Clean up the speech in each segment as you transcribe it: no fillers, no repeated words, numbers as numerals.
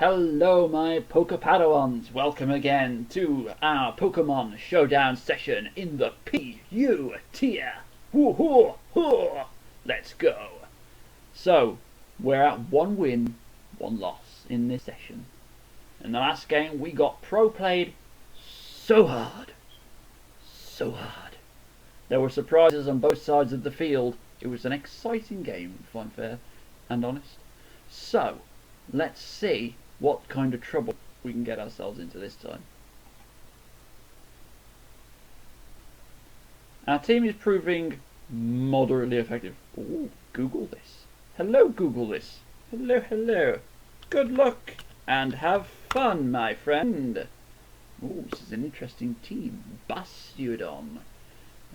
Hello my PokePadawans, welcome again to our Pokemon Showdown session in the PU tier. Woo-hoo-hoo! Let's go! So, we're at 1 win, 1 loss in this session. In the last game we got pro-played so hard. So hard. There were surprises on both sides of the field. It was an exciting game, if I'm fair and honest. So, let's see what kind of trouble we can get ourselves into this time. Our team is proving moderately effective. Ooh, Google this. Hello, Google this. Hello, hello. Good luck and have fun, my friend. Ooh, this is an interesting team. Bastiodon.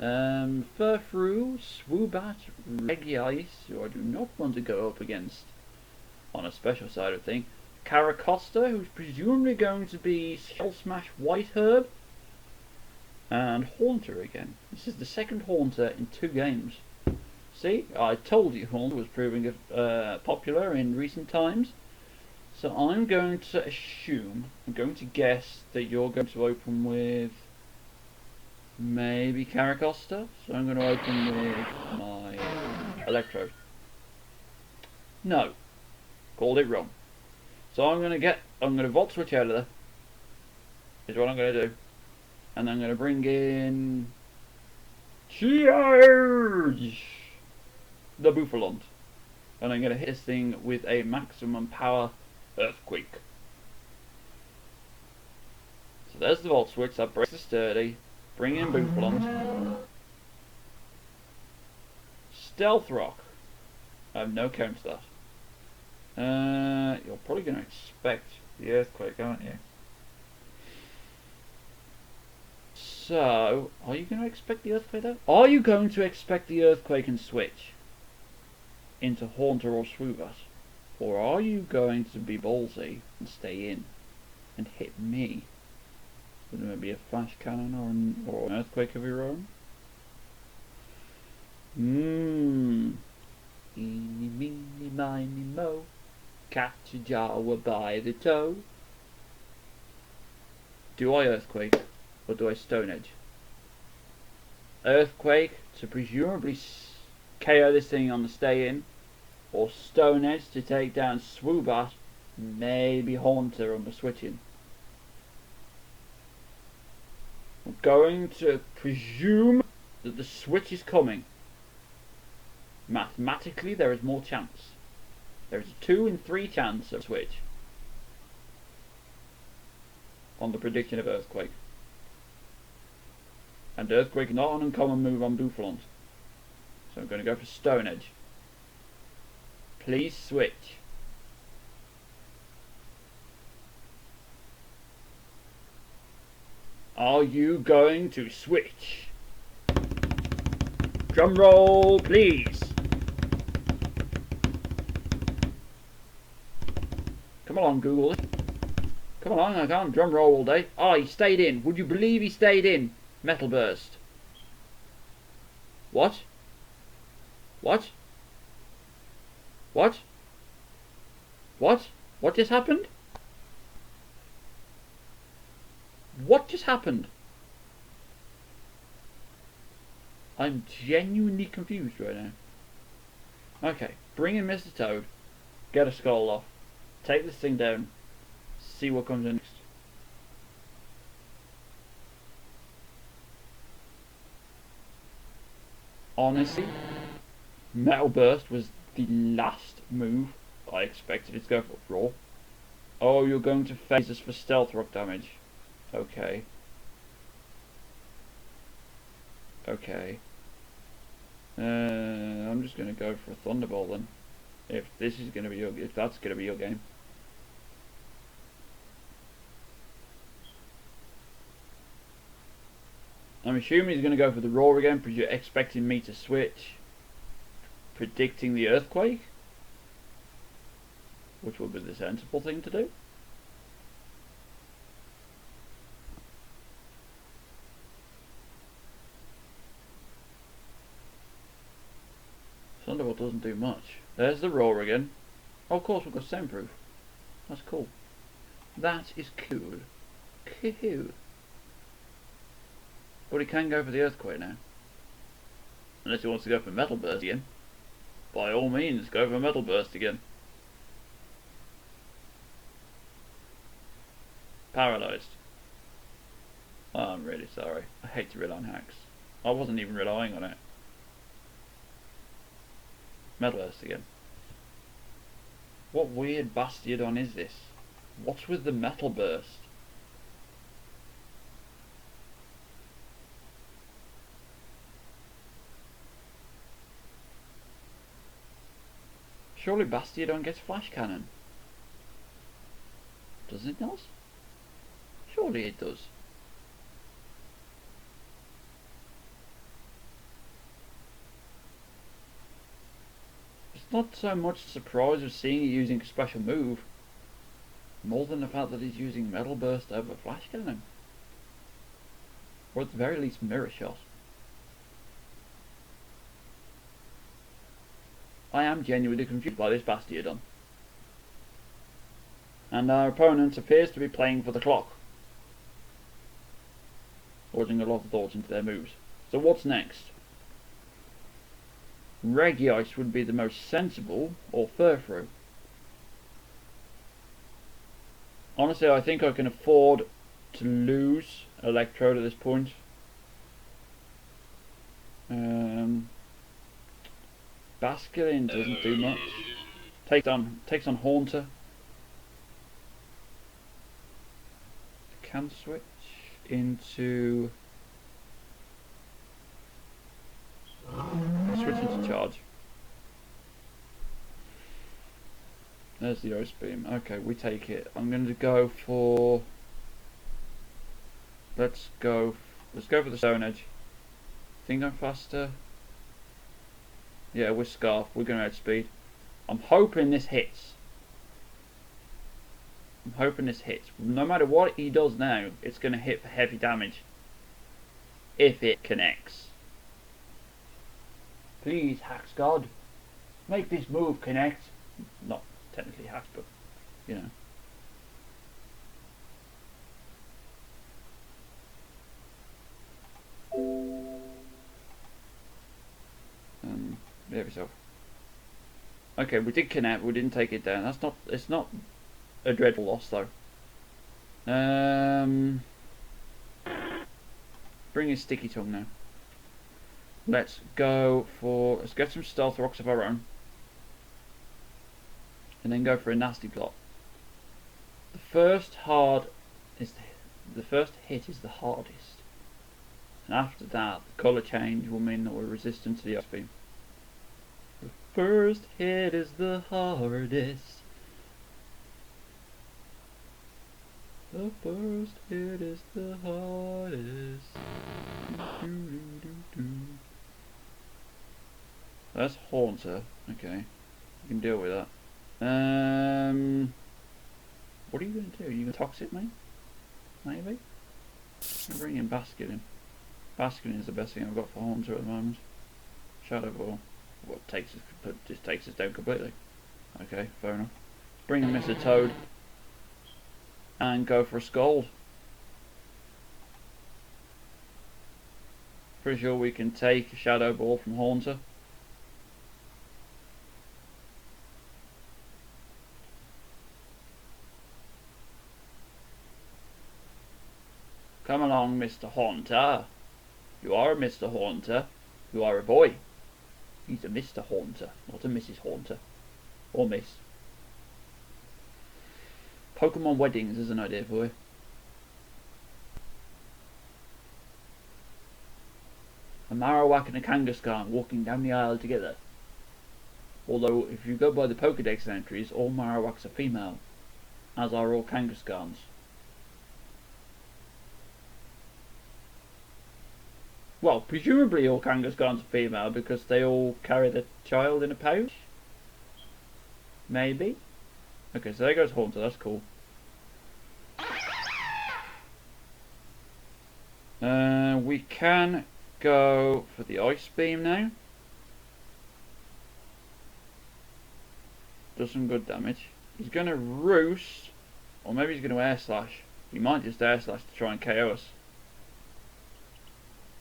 Furfrou, Swoobat, Regice, who I do not want to go up against on a special side of thing. Caracosta, who's presumably going to be Shell Smash Whiteherb, and Haunter again. This is the second Haunter in 2 games. See, I told you Haunter was proving popular in recent times. So I'm going to assume, I'm going to guess that you're going to open with maybe Caracosta. So I'm going to open with my Electrode. No, called it wrong. So I'm going to Volt Switch out of there, is what I'm going to do. And I'm going to bring in Charge! The Bouffalant. And I'm going to hit this thing with a maximum power Earthquake. So there's the Volt Switch, that breaks the Sturdy. Bring in Bouffalant. Stealth Rock. I have no count to that. You're probably going to expect the Earthquake, aren't you? So, are you going to expect the Earthquake though? Are you going to expect the Earthquake and switch into Haunter or Swoobat? Or are you going to be ballsy and stay in and hit me with maybe a Flash Cannon or an Earthquake of your own? Eeny, meeny, miny, mo. Catch a Jawa by the toe. Do I Earthquake or do I Stone Edge? Earthquake to presumably KO this thing on the stay in, or Stone Edge to take down Swoobat, maybe Haunter on the switch in. I'm going to presume that the switch is coming. Mathematically there is more chance. There is a 2 in 3 chance of switch on the prediction of Earthquake. And Earthquake not an uncommon move on Bouffalant. So I'm going to go for Stone Edge. Please switch. Are you going to switch? Drum roll, please. Come along, Google. Come along, I can't drum roll all day. Oh, he stayed in. Would you believe he stayed in? Metal Burst. What? What? What? What? What just happened? What just happened? I'm genuinely confused right now. Okay, bring in Mr. Toad. Get a skull off. Take this thing down. See what comes in next. Honestly, Metal Burst was the last move I expected it to go for. Raw. Oh, you're going to phase us for Stealth Rock damage. Okay. Okay. I'm just going to go for a Thunderbolt then. If that's going to be your game. I'm assuming he's going to go for the Roar again, because you're expecting me to switch. Predicting the Earthquake, which would be the sensible thing to do. Thunderbolt doesn't do much. There's the Roar again. Oh, of course we've got Soundproof. That's cool. That is cool. Cool. But he can go for the earthquake now. Unless he wants to go for metal burst again. By all means, go for metal burst again. Paralysed. Oh, I'm really sorry. I hate to rely on hacks. I wasn't even relying on it. Metal burst again. What weird Bastiodon is this? What's with the metal burst? Surely Bastiodon gets flash cannon. Doesn't it not? Surely it does. It's not so much surprise of seeing it using a special move, more than the fact that he's using metal burst over flash cannon. Or at the very least mirror shot. I am genuinely confused by this Bastiodon. And our opponent appears to be playing for the clock. Putting a lot of thought into their moves. So what's next? Regice would be the most sensible, or Furfrou. Honestly, I think I can afford to lose Electrode at this point. Basculin doesn't do much. Takes on Haunter. Can switch into charge. There's the Ice Beam. Okay, we take it. I'm going to go for. Let's go for the Stone Edge. Think I'm faster. Yeah, with Scarf, we're going to outspeed. I'm hoping this hits. No matter what he does now, it's going to hit for heavy damage. If it connects. Please, Hacks God, make this move connect. Not technically Hacks, but, you know. Behave yourself. Okay, we did connect, but we didn't take it down. It's not a dreadful loss though. Bring his Sticky Tongue now. Let's get some Stealth Rocks of our own. And then go for a Nasty Plot. The first hit is the hardest. And after that, the colour change will mean that we're resistant to the Ice Beam. The first hit is the hardest. The first hit is the hardest. That's Haunter. Okay, you can deal with that. What are you going to do? Are you going to Toxic me? Maybe? I'll bring in Basculin. Basculin is the best thing I've got for Haunter at the moment. Shadow Ball. What just takes us down completely. Okay, fair enough. Bring in Mr. Toad. And go for a Scald. Pretty sure we can take a Shadow Ball from Haunter. Come along, Mr. Haunter. You are a Mr. Haunter. You are a boy. He's a Mr. Haunter, not a Mrs. Haunter. Or Miss. Pokemon weddings is an idea for you. A Marowak and a Kangaskhan walking down the aisle together. Although, if you go by the Pokedex entries, all Marowaks are female, as are all Kangaskhan's. Well, presumably all Kangaskhan's are female because they all carry the child in a pouch? Maybe? Okay, so there goes Haunter, that's cool. We can go for the Ice Beam now. Does some good damage. He's going to Roost Or maybe he's going to air slash. He might just air slash to try and KO us.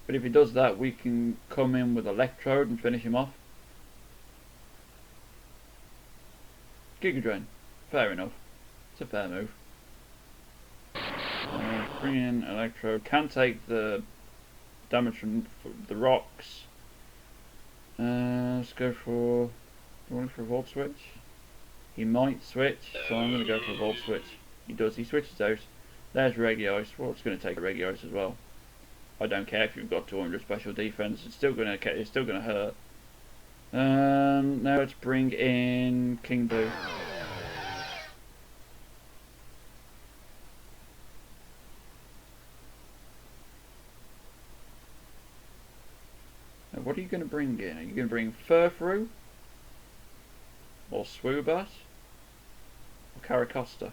But if he does that, we can come in with Electrode and finish him off. Giga Drain. Fair enough. It's a fair move. Bring in Electrode. Can take the damage from the rocks. Let's go for... Do you want for a Volt Switch? He might switch, so I'm going to go for a Volt Switch. He does. He switches out. There's Reggie Ice. Well, it's going to take a Reggie Ice as well. I don't care if you've got 200 special defense. It's still going to hurt. Now let's bring in King Boo. Now, what are you going to bring in? Are you going to bring Furfrou? Or Swoobat? Or Caracosta?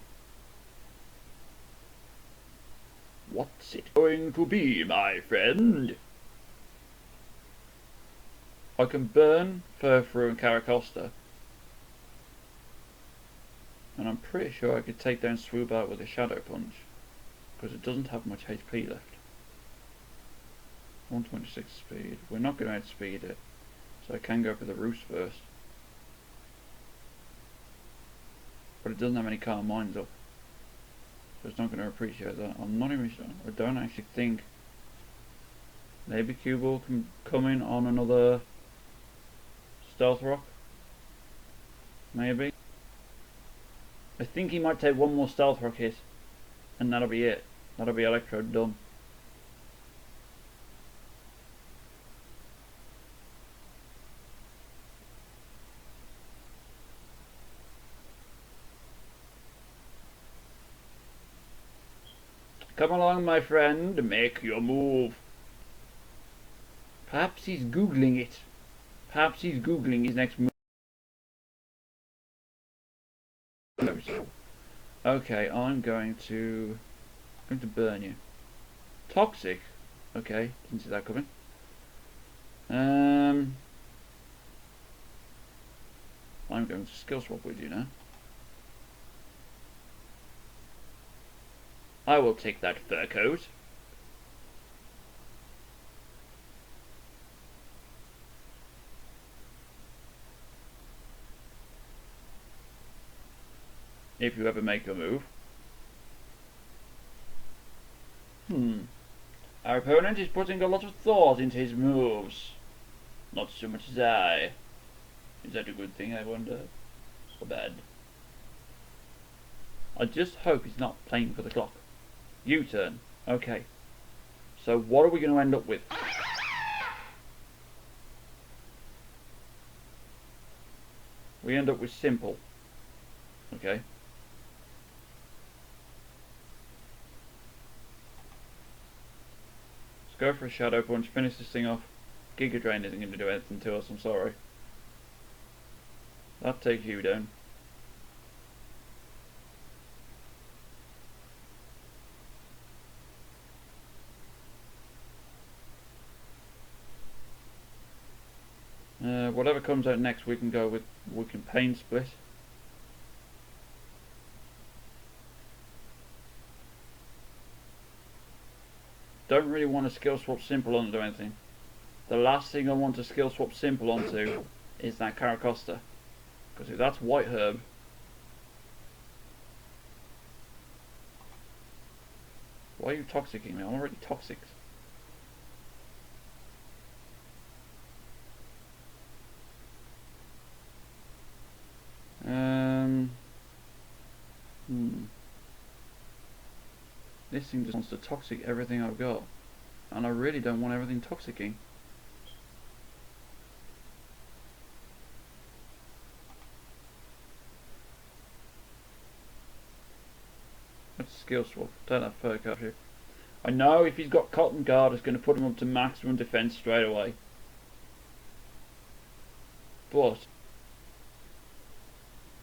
What's it going to be, my friend? I can burn Furfrou and Caracosta. And I'm pretty sure I could take down Swoobat with a Shadow Punch. Because it doesn't have much HP left. 126 speed. We're not going to outspeed it. So I can go for the Roost first. But it doesn't have any Calm Minds up. So it's not going to appreciate that. I'm not even sure. I don't actually think maybe Cuball can come in on another Stealth Rock. Maybe. I think he might take one more Stealth Rock hit. And that'll be it. That'll be Electrode done. Come along, my friend, make your move. Perhaps he's Googling it. Perhaps he's Googling his next move. Okay, I'm going to burn you. Toxic. Okay, didn't see that coming. I'm going to skill swap with you now. I will take that fur coat. If you ever make a move. Our opponent is putting a lot of thought into his moves. Not so much as I. Is that a good thing, I wonder? Or bad? I just hope he's not playing for the clock. U-turn. Okay. So what are we going to end up with? We end up with simple. Okay. Let's go for a Shadow Punch, finish this thing off. Giga Drain isn't going to do anything to us, I'm sorry. That takes you down. Whatever comes out next we can go with, we can Pain Split. Don't really want to skill swap Simple onto anything. The last thing I want to skill swap Simple onto is that Caracosta. Because if that's White Herb, why are you toxicking me? I'm already toxic. This thing just wants to toxic everything I've got. And I really don't want everything toxicking. Let's skill swap. Don't have fur coat here. I know if he's got Cotton Guard, it's going to put him up to maximum defense straight away. But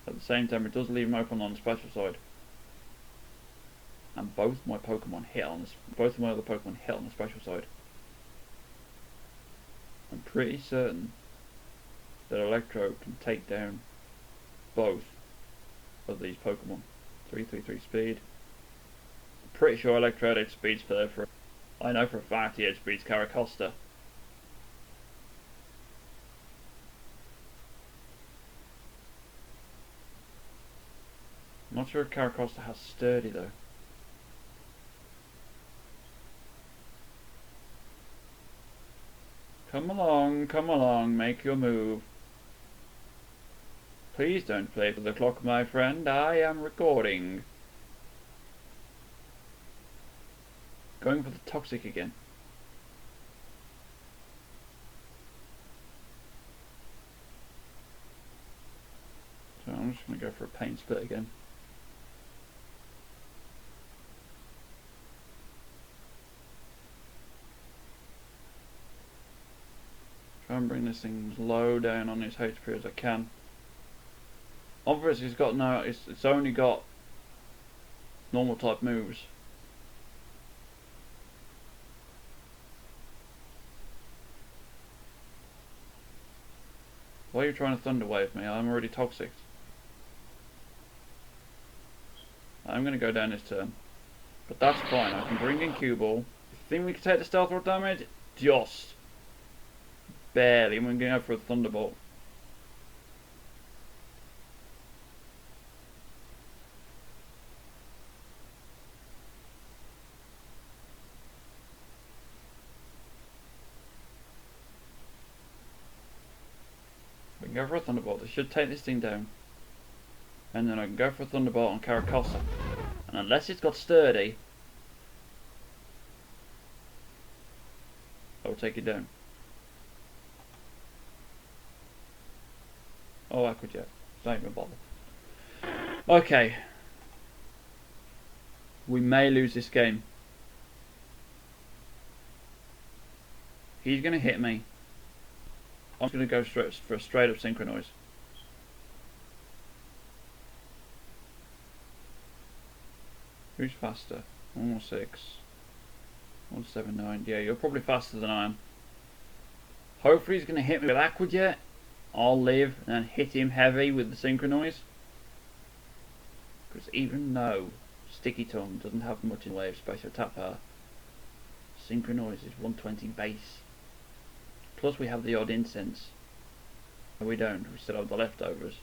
at the same time, it does leave him open on the special side. And both my Pokemon hit on this. Both of my other Pokemon hit on the special side. I'm pretty certain that Electro can take down both of these Pokemon. 333 speed. Pretty sure Electrode outspeeds Perfory. I know for a fact he outspeeds Caracosta. I'm not sure if Caracosta has Sturdy though. Come along, make your move. Please don't play for the clock, my friend. I am recording. Going for the toxic again. So I'm just going to go for a paint split again. Try and bring this thing as low down on his HP as I can. Obviously, it's got no. It's only got normal type moves. Why are you trying to Thunder Wave me? I'm already toxic. I'm going to go down this turn, but that's fine. I can bring in Cue Ball. You think we can take the Stealth Rock damage? Just barely. I'm going to go for a Thunderbolt. We can go for a Thunderbolt. This should take this thing down. And then I can go for a Thunderbolt on Caracosta. And unless it's got Sturdy, I will take it down. Oh, Aquajet. Don't even bother. Okay. We may lose this game. He's going to hit me. I'm going to go for a straight up Synchronize. Who's faster? 116. 179. Yeah, you're probably faster than I am. Hopefully he's going to hit me with Aquajet. I'll live and then hit him heavy with the Synchronize. Because even though Sticky Tongue doesn't have much in the way of special attack power, Synchronize is 120 base. Plus we have the odd incense. No, we don't. We still have the leftovers.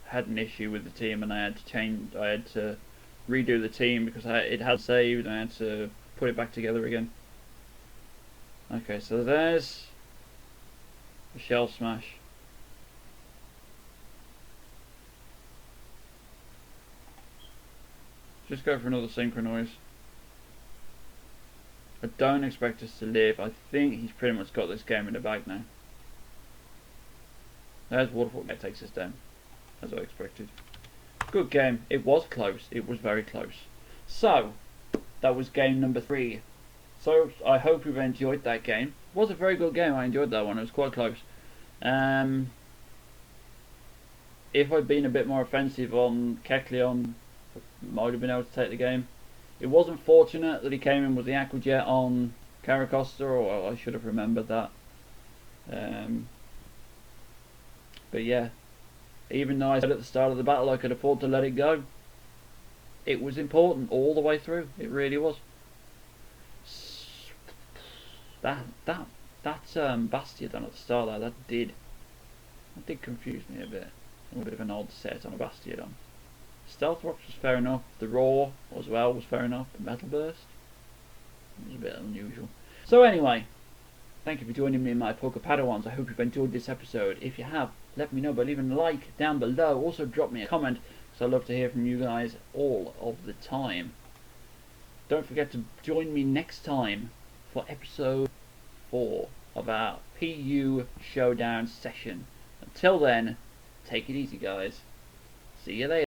Had an issue with the team and I had to redo the team because it had saved and I had to put it back together again. Okay, so there's the Shell Smash. Just go for another Synchronize. I don't expect us to live. I think he's pretty much got this game in the bag now. There's Waterfall that takes us down, as I expected. Good game. It was close. It was very close. So, that was game number 3. So, I hope you've enjoyed that game. It was a very good game. I enjoyed that one. It was quite close. If I'd been a bit more offensive on Kecleon, might have been able to take the game. It was unfortunate that he came in with the Aquajet on Caracosta, or I should have remembered that. But yeah, even though I said at the start of the battle I could afford to let it go, it was important all the way through. It really was. That Bastiodon at the start there, that did confuse me a bit. A bit of an odd set on a Bastiodon. Stealth Rocks was fair enough. The Roar as well was fair enough. The Metal Burst was a bit unusual. So anyway, thank you for joining me in my PokePadawans. I hope you've enjoyed this episode. If you have, let me know by leaving a like down below. Also drop me a comment, because I love to hear from you guys all of the time. Don't forget to join me next time for episode 4 of our PU Showdown session. Until then, take it easy guys. See you later.